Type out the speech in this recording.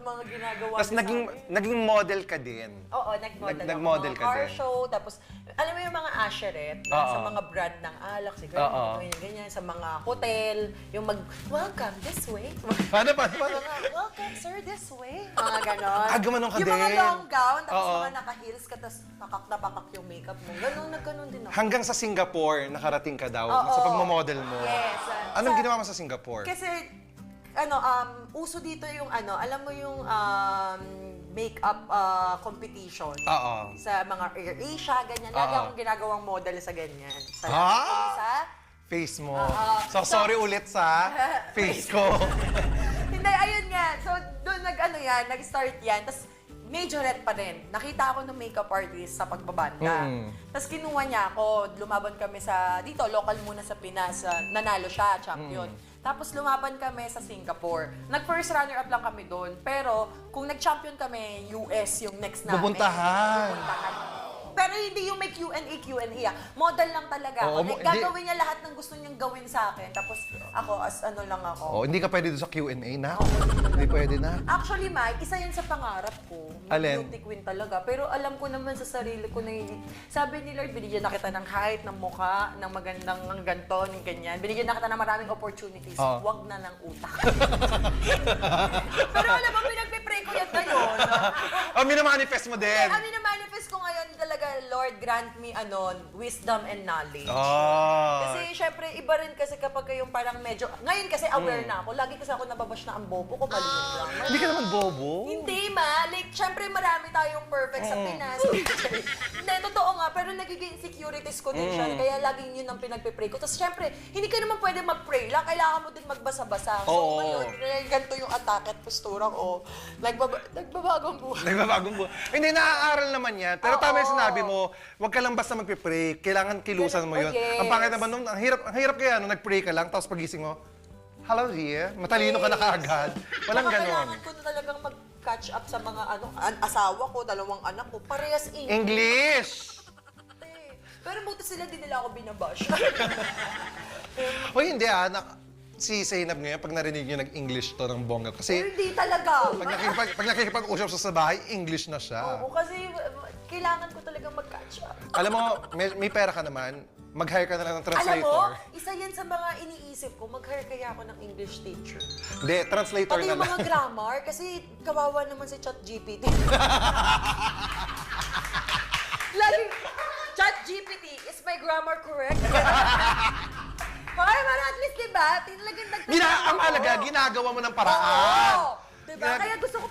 mga ginagawa Tapos niya sa akin. naging model ka din. Oo, nag-model Nag-model ako. ka Car din. show, tapos alam mo yung mga usherette na Oo. sa mga brand ng alak, siguro, Oo. ganyan, sa mga hotel, yung welcome this way. Paano? Welcome, sir, this way. Mga ganon. Gumanon ka yung mga din. long gown, tapos Oo. mga naka-heels ka, tapos pakak na pakak yung makeup mo. Ganon din ako. Hanggang sa Singapore, nakarating ka daw Oo. sa pagmamodel mo. Yes. Anong ginawa mo sa Singapore? Kasi, uso dito yung alam mo yung makeup competition. Oo. Sa mga Air Asia, ganyan. Lagi Oo. akong ginagawang model sa ganyan. Sa Face mo. Oo. So, sorry ulit sa face ko. Hindi, ayun nga. So, doon nag-start yan. Tapos, majorette pa rin. Nakita ako ng makeup artist sa pagbabanda. Tapos kinuha niya ako, lumaban kami dito, local muna sa Pinas. Nanalo siya, champion. Tapos lumaban kami sa Singapore. Nag-first runner-up lang kami doon. Pero kung nag-champion kami, US yung next namin. Pupuntahan. Pero hindi yung may Q&A. Model lang talaga ako. Oo, Gagawin niya lahat ng gusto niyang gawin sa akin. Tapos ako, lang ako. Oh, hindi ka pwede doon sa Q&A na? Hindi pwede na? Actually, Mike, isa yan sa pangarap ko. Alin? Beauty queen talaga. Pero alam ko naman sa sarili ko na sabi ni Lord, binigyan na kita ng height, ng mukha, ng magandang ng ganto, ng ganyan. Binigyan na kita ng maraming opportunities. Huwag na ng utak. Pero alam mo, pinagpipray ko yan ngayon. Minamanifest mo din? Minamanifest ko ngayon talaga, Lord, grant me wisdom and knowledge. Kasi syempre, iba rin kasi kapag yung parang medyo, ngayon kasi aware na ako. Lagi kasi ako nababash na ang bobo ko, mali yun lang. Hindi ka naman bobo? Hindi like, syempre marami tayong perfect sa Pinas. Hindi, totoo nga, pero nagiging insecurities ko din siya. Kaya laging yun ang pinagpipray ko. Tapos syempre, hindi ka naman pwede mag-pray lang. Kailangan mo din magbasa-basa. So ngayon, ganito yung atake at postura ko. Nagbabagong buhay. Nagbabagong buhay. Hindi, naaaral naman yan. Pero tama yung sinabi mo, huwag ka lang basta magpipray. Kailangan kilusan mo yun. Yes. Ang pangit naman nun, ang hirap kaya nung nag-pray ka lang, tapos pagising mo, hello dear, matalino ka na kaagad. Walang ganon. Kailangan ko na talagang mag-catch up sa mga asawa ko, dalawang anak ko, parehas English! Pero buti sila din nila ako binabash. O hindi si Zainab ngayon, pag narinig niyo nag-English to ng bongga. Kasi Hindi talaga. pag nakikipag-usap sa bahay, English na siya. Oo, kasi kailangan ko talagang mag-catch up. Alam mo, may pera ka naman, mag-hire ka na lang ng Alam mo, translator. isa yan sa mga iniisip ko, mag-hire kaya ako ng English teacher. Hindi, translator Pati na yung lang. mga grammar, kasi kawawa naman si ChatGPT. Lagi, ChatGPT, is my grammar correct? Hoy, para at least, diba? Talagang Ang mahalaga, ginagawa mo ng paraan. Oo, diba? Kaya gusto ko